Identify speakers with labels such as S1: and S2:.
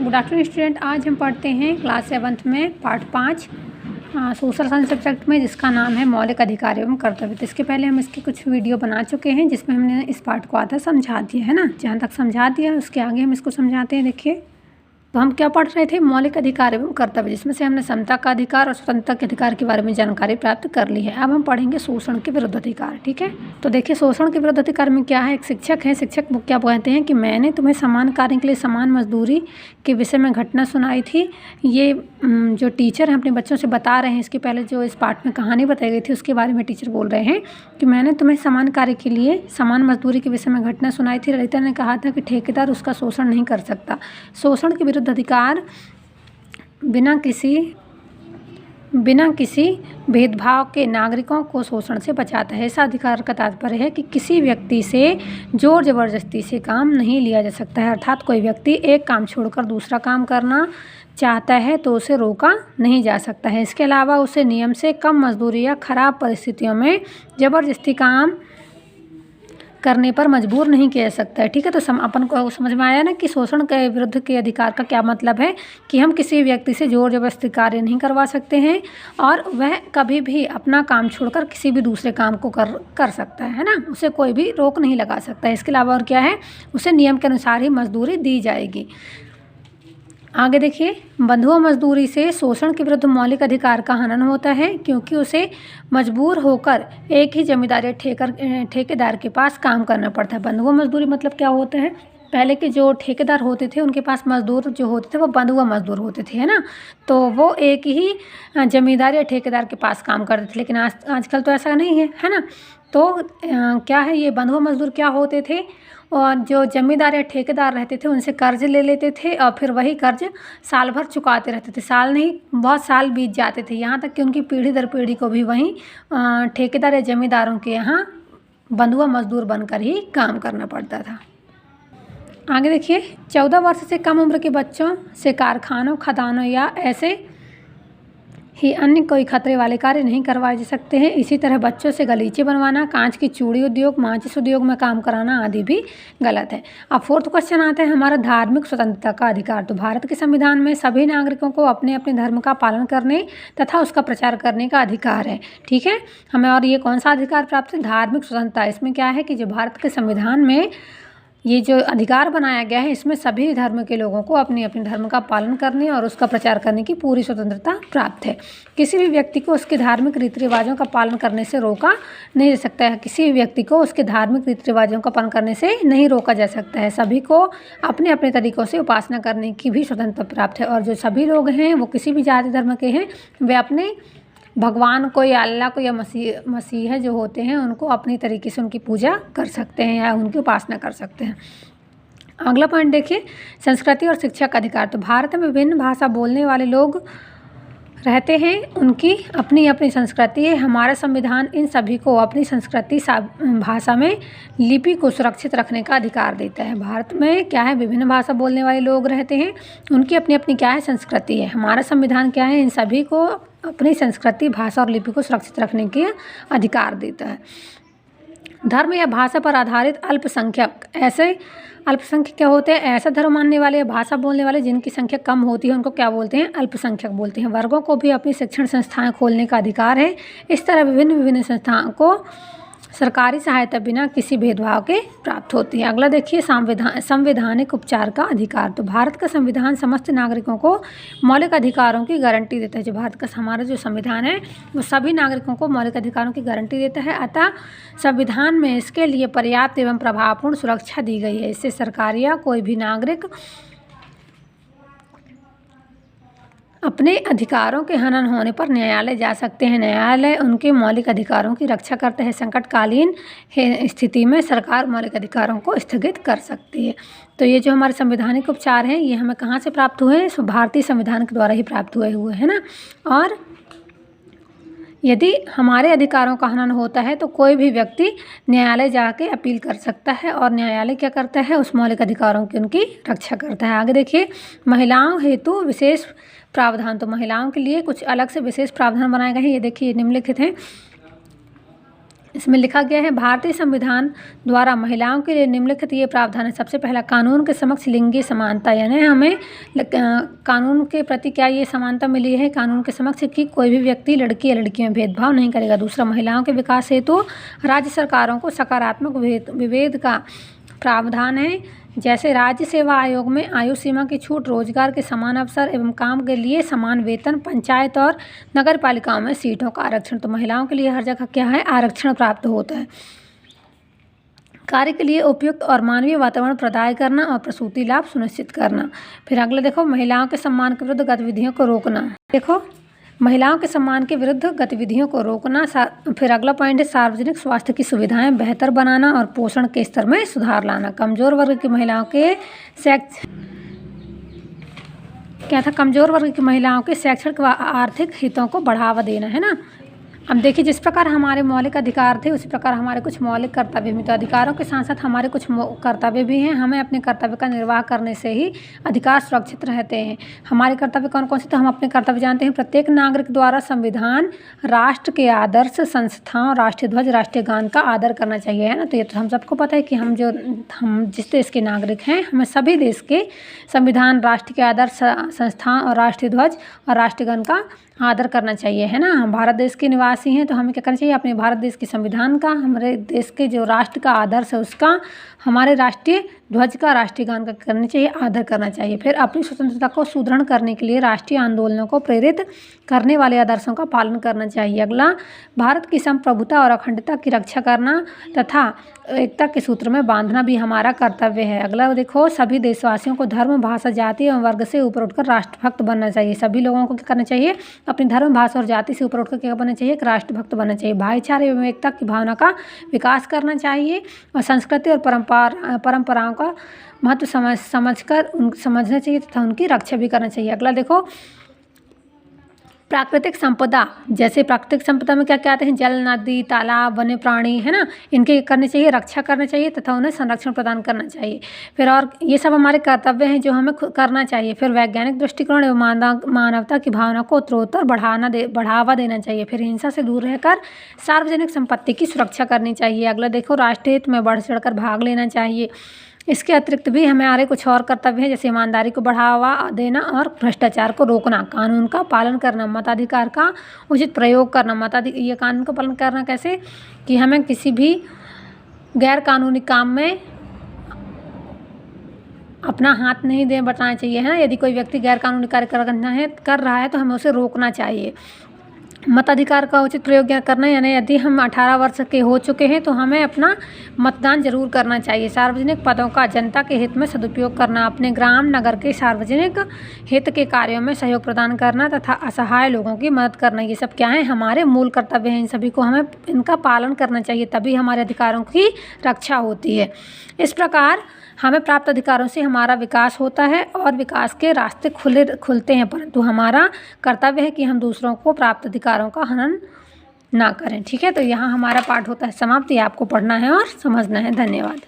S1: Good afternoon student. आज हम पढ़ते हैं क्लास 7th में पार्ट 5 सोशल साइंस सब्जेक्ट में, जिसका नाम है मौलिक अधिकार एवं कर्तव्य। तो इसके पहले हम इसके कुछ वीडियो बना चुके हैं जिसमें हमने इस पार्ट को आधा समझा दिया है ना। जहाँ तक समझा दिया उसके आगे हम इसको समझाते हैं। देखिए, तो हम क्या पढ़ रहे थे? मौलिक अधिकार एवं कर्तव्य, जिसमें से हमने समता का अधिकार और स्वतंत्रता के अधिकार के बारे में जानकारी प्राप्त कर ली है। अब हम पढ़ेंगे शोषण के विरुद्ध अधिकार। ठीक है, तो देखिए शोषण के विरुद्ध अधिकार में क्या है। एक शिक्षक है, शिक्षक क्या कहते हैं कि मैंने तुम्हें समान कार्य के लिए समान मजदूरी के विषय में घटना सुनाई थी। ये जो टीचर हैं अपने बच्चों से बता रहे हैं, इसके पहले जो इस पाठ में कहानी बताई गई थी उसके बारे में टीचर बोल रहे हैं कि मैंने तुम्हें समान कार्य के लिए समान मजदूरी के विषय में घटना सुनाई थी। ललिता ने कहा था कि ठेकेदार उसका शोषण नहीं कर सकता। शोषण के विरुद्ध अधिकार बिना किसी भेदभाव के नागरिकों को शोषण से बचाता है। ऐसा अधिकार का तात्पर्य है कि किसी व्यक्ति से जोर जबरदस्ती से काम नहीं लिया जा सकता है। अर्थात कोई व्यक्ति एक काम छोड़कर दूसरा काम करना चाहता है तो उसे रोका नहीं जा सकता है। इसके अलावा उसे नियम से कम मजदूरी या खराब परिस्थितियों में जबरदस्ती काम करने पर मजबूर नहीं किया जा सकता है। ठीक है, तो अपन को समझ में आया ना कि शोषण के विरुद्ध के अधिकार का क्या मतलब है कि हम किसी व्यक्ति से जोर जबरदस्ती कार्य नहीं करवा सकते हैं और वह कभी भी अपना काम छोड़कर किसी भी दूसरे काम को कर सकता है ना। उसे कोई भी रोक नहीं लगा सकता है। इसके अलावा और क्या है, उसे नियम के अनुसार ही मजदूरी दी जाएगी। आगे देखिए, बंधुआ मजदूरी से शोषण के विरुद्ध मौलिक अधिकार का हनन होता है, क्योंकि उसे मजबूर होकर एक ही जमींदार या ठेकेदार के पास काम करना पड़ता है। बंधुआ मजदूरी मतलब क्या होता है? पहले के जो ठेकेदार होते थे उनके पास मजदूर जो होते थे वो बंधुआ मजदूर होते थे, है ना। तो वो एक ही जमींदार या ठेकेदार के पास काम करते थे, लेकिन आजकल तो ऐसा नहीं है ना। तो क्या है, ये बंधुआ मजदूर क्या होते थे, और जो जमींदार या ठेकेदार रहते थे उनसे कर्ज ले लेते थे और फिर वही कर्ज साल भर चुकाते रहते थे। साल नहीं, बहुत साल बीत जाते थे, यहाँ तक कि उनकी पीढ़ी दर पीढ़ी को भी वहीं ठेकेदार या जमींदारों के यहाँ बंधुआ मजदूर बनकर ही काम करना पड़ता था। आगे देखिए, 14 वर्ष से कम उम्र के बच्चों से कारखानों, खदानों या ऐसे ही अन्य कोई खतरे वाले कार्य नहीं करवाए जा सकते हैं। इसी तरह बच्चों से गलीचे बनवाना, कांच की चूड़ी उद्योग, माचिस उद्योग में काम कराना आदि भी गलत है। अब फोर्थ क्वेश्चन आता है हमारा, धार्मिक स्वतंत्रता का अधिकार। तो भारत के संविधान में सभी नागरिकों को अपने अपने धर्म का पालन करने तथा उसका प्रचार करने का अधिकार है। ठीक है, हमें और ये कौन सा अधिकार प्राप्त है? धार्मिक स्वतंत्रता। इसमें क्या है कि जो भारत के संविधान में ये जो अधिकार बनाया गया है, इसमें सभी धर्म के लोगों को अपने अपने धर्म का पालन करने और उसका प्रचार करने की पूरी स्वतंत्रता प्राप्त है। किसी भी व्यक्ति को उसके धार्मिक रीति रिवाजों का पालन करने से रोका नहीं जा सकता है। किसी भी व्यक्ति को उसके धार्मिक रीति रिवाजों का पालन करने से नहीं रोका जा सकता है। सभी को अपने अपने तरीक़ों से उपासना करने की भी स्वतंत्रता प्राप्त है। और जो सभी लोग हैं वो किसी भी जाति धर्म के हैं, वे अपने भगवान को या अल्लाह को या मसीह जो होते हैं उनको अपनी तरीके से उनकी पूजा कर सकते हैं या उनकी उपासना कर सकते हैं। अगला पॉइंट देखिए, संस्कृति और शिक्षा का अधिकार। तो भारत में विभिन्न भाषा बोलने वाले लोग रहते हैं, उनकी अपनी अपनी संस्कृति है। हमारा संविधान इन सभी को अपनी संस्कृति भाषा में लिपि को सुरक्षित रखने का अधिकार देता है। भारत में क्या है, विभिन्न भाषा बोलने वाले लोग रहते हैं, उनकी अपनी अपनी क्या है, संस्कृति है। हमारा संविधान क्या है, इन सभी को अपनी संस्कृति, भाषा और लिपि को सुरक्षित रखने के अधिकार देता है। धर्म या भाषा पर आधारित अल्पसंख्यक, ऐसे अल्पसंख्यक क्या होते हैं? ऐसा धर्म मानने वाले या भाषा बोलने वाले जिनकी संख्या कम होती है उनको क्या बोलते हैं? अल्पसंख्यक बोलते हैं। वर्गों को भी अपनी शिक्षण संस्थाएं खोलने का अधिकार है। इस तरह विभिन्न संस्थाओं को सरकारी सहायता बिना किसी भेदभाव के प्राप्त होती है। अगला देखिए, संवैधानिक उपचार का अधिकार। तो भारत का संविधान समस्त नागरिकों को मौलिक अधिकारों की गारंटी देता है। जो भारत का हमारा जो संविधान है वो सभी नागरिकों को मौलिक अधिकारों की गारंटी देता है। अतः संविधान में इसके लिए पर्याप्त एवं प्रभावपूर्ण सुरक्षा दी गई है। इससे सरकार या कोई भी नागरिक अपने अधिकारों के हनन होने पर न्यायालय जा सकते हैं। न्यायालय उनके मौलिक अधिकारों की रक्षा करता है। संकटकालीन स्थिति में सरकार मौलिक अधिकारों को स्थगित कर सकती है। तो ये जो हमारे संवैधानिक उपचार हैं ये हमें कहाँ से प्राप्त हुए हैं? भारतीय संविधान के द्वारा ही प्राप्त हुए हैं ना। और यदि हमारे अधिकारों का हनन होता है तो कोई भी व्यक्ति न्यायालय जाके अपील कर सकता है और न्यायालय क्या करता है, उस मौलिक अधिकारों की उनकी रक्षा करता है। आगे देखिए, महिलाओं हेतु विशेष प्रावधान। तो महिलाओं के लिए कुछ अलग से विशेष प्रावधान बनाए गए हैं। ये देखिए, निम्नलिखित हैं। इसमें लिखा गया है भारतीय संविधान द्वारा महिलाओं के लिए निम्नलिखित ये प्रावधान है। सबसे पहला, कानून के समक्ष लिंगी समानता, यानी हमें कानून के प्रति क्या ये समानता मिली है कानून के समक्ष कि कोई भी व्यक्ति लड़की या लड़की में भेदभाव नहीं करेगा। दूसरा, महिलाओं के विकास हेतु राज्य सरकारों को सकारात्मक विभेद का प्रावधान है, जैसे राज्य सेवा आयोग में आयु सीमा की छूट, रोजगार के समान अवसर एवं काम के लिए समान वेतन, पंचायत और नगर पालिकाओं में सीटों का आरक्षण। तो महिलाओं के लिए हर जगह क्या है, आरक्षण प्राप्त होता है। कार्य के लिए उपयुक्त और मानवीय वातावरण प्रदान करना और प्रसूति लाभ सुनिश्चित करना। फिर अगला देखो, महिलाओं के सम्मान के विरुद्ध गतिविधियों को रोकना। देखो, महिलाओं के सम्मान के विरुद्ध गतिविधियों को रोकना। फिर अगला पॉइंट है, सार्वजनिक स्वास्थ्य की सुविधाएं बेहतर बनाना और पोषण के स्तर में सुधार लाना। कमजोर वर्ग की महिलाओं के कमजोर वर्ग की महिलाओं के शैक्षणिक व आर्थिक हितों को बढ़ावा देना, है ना। अब देखिए, जिस प्रकार हमारे मौलिक अधिकार थे उसी प्रकार हमारे कुछ मौलिक कर्तव्य भी। तो अधिकारों के साथ साथ हमारे कुछ कर्तव्य भी हैं। हमें अपने कर्तव्य का निर्वाह करने से ही अधिकार सुरक्षित रहते हैं। हमारे कर्तव्य कौन कौन से, तो हम अपने कर्तव्य जानते हैं। प्रत्येक नागरिक द्वारा संविधान, राष्ट्र के आदर्श, संस्थाओं, राष्ट्रीय ध्वज, राष्ट्रीय गान का आदर करना चाहिए, है ना। तो ये तो हम सबको पता है कि हम जिस देश के नागरिक हैं, हमें सभी देश के संविधान, राष्ट्र के आदर्श, संस्थाओं और राष्ट्रीय ध्वज और राष्ट्रीय गान का आदर करना चाहिए, है ना। हम भारत देश के निवासी हैं तो हमें क्या करना चाहिए, अपने भारत देश के संविधान का, हमारे देश के जो राष्ट्र का आदर्श है उसका, हमारे राष्ट्रीय ध्वज का, राष्ट्रीय गान का करना चाहिए, आदर करना चाहिए। फिर अपनी स्वतंत्रता को सुदृढ़ करने के लिए राष्ट्रीय आंदोलनों को प्रेरित करने वाले आदर्शों का पालन करना चाहिए। अगला, भारत की संप्रभुता और अखंडता की रक्षा करना तथा एकता के सूत्र में बांधना भी हमारा कर्तव्य है। अगला देखो, सभी देशवासियों को धर्म, भाषा, जाति एवं वर्ग से ऊपर उठकर राष्ट्रभक्त बनना चाहिए। सभी लोगों को क्या करना चाहिए, अपने धर्म, भाषा और जाति से ऊपर उठकर क्या बनना चाहिए, एक राष्ट्रभक्त बनना चाहिए। भाईचारे एवं एकता की भावना का विकास करना चाहिए और संस्कृति और परंपराओं का महत्व समझना चाहिए तथा उनकी रक्षा भी करना चाहिए। अगला देखो, प्राकृतिक संपदा, जैसे प्राकृतिक संपदा में क्या क्या आते हैं, जल, नदी, तालाब, वन्य प्राणी, है ना, इनके करनी चाहिए, रक्षा करना चाहिए तथा उन्हें संरक्षण प्रदान करना चाहिए। फिर और ये सब हमारे कर्तव्य हैं जो हमें करना चाहिए। फिर वैज्ञानिक दृष्टिकोण एवं मानवता की भावना को उत्तरोत्तर बढ़ावा देना चाहिए। फिर हिंसा से दूर रहकर सार्वजनिक संपत्ति की सुरक्षा करनी चाहिए। अगला देखो, राष्ट्रीय हित में बढ़ चढ़कर भाग लेना चाहिए। इसके अतिरिक्त भी हमारे कुछ और कर्तव्य हैं, जैसे ईमानदारी को बढ़ावा देना और भ्रष्टाचार को रोकना, कानून का पालन करना, मताधिकार का उचित प्रयोग करना। ये कानून का पालन करना कैसे, कि हमें किसी भी गैर कानूनी काम में अपना हाथ नहीं बटाना चाहिए, है ना। यदि कोई व्यक्ति गैर कानूनी कार्य कर रहा है तो हमें उसे रोकना चाहिए। मताधिकार का उचित प्रयोग करना, यानी यदि हम 18 वर्ष के हो चुके हैं तो हमें अपना मतदान जरूर करना चाहिए। सार्वजनिक पदों का जनता के हित में सदुपयोग करना, अपने ग्राम नगर के सार्वजनिक हित के कार्यों में सहयोग प्रदान करना तथा असहाय लोगों की मदद करना, ये सब क्या है, हमारे मूल कर्तव्य हैं। इन सभी को हमें इनका पालन करना चाहिए, तभी हमारे अधिकारों की रक्षा होती है। इस प्रकार हमें प्राप्त अधिकारों से हमारा विकास होता है और विकास के रास्ते खुलते हैं, परंतु हमारा कर्तव्य है कि हम दूसरों को प्राप्त अधिकारों का हनन ना करें। ठीक है, तो यहाँ हमारा पाठ होता है समाप्त। ये आपको पढ़ना है और समझना है। धन्यवाद।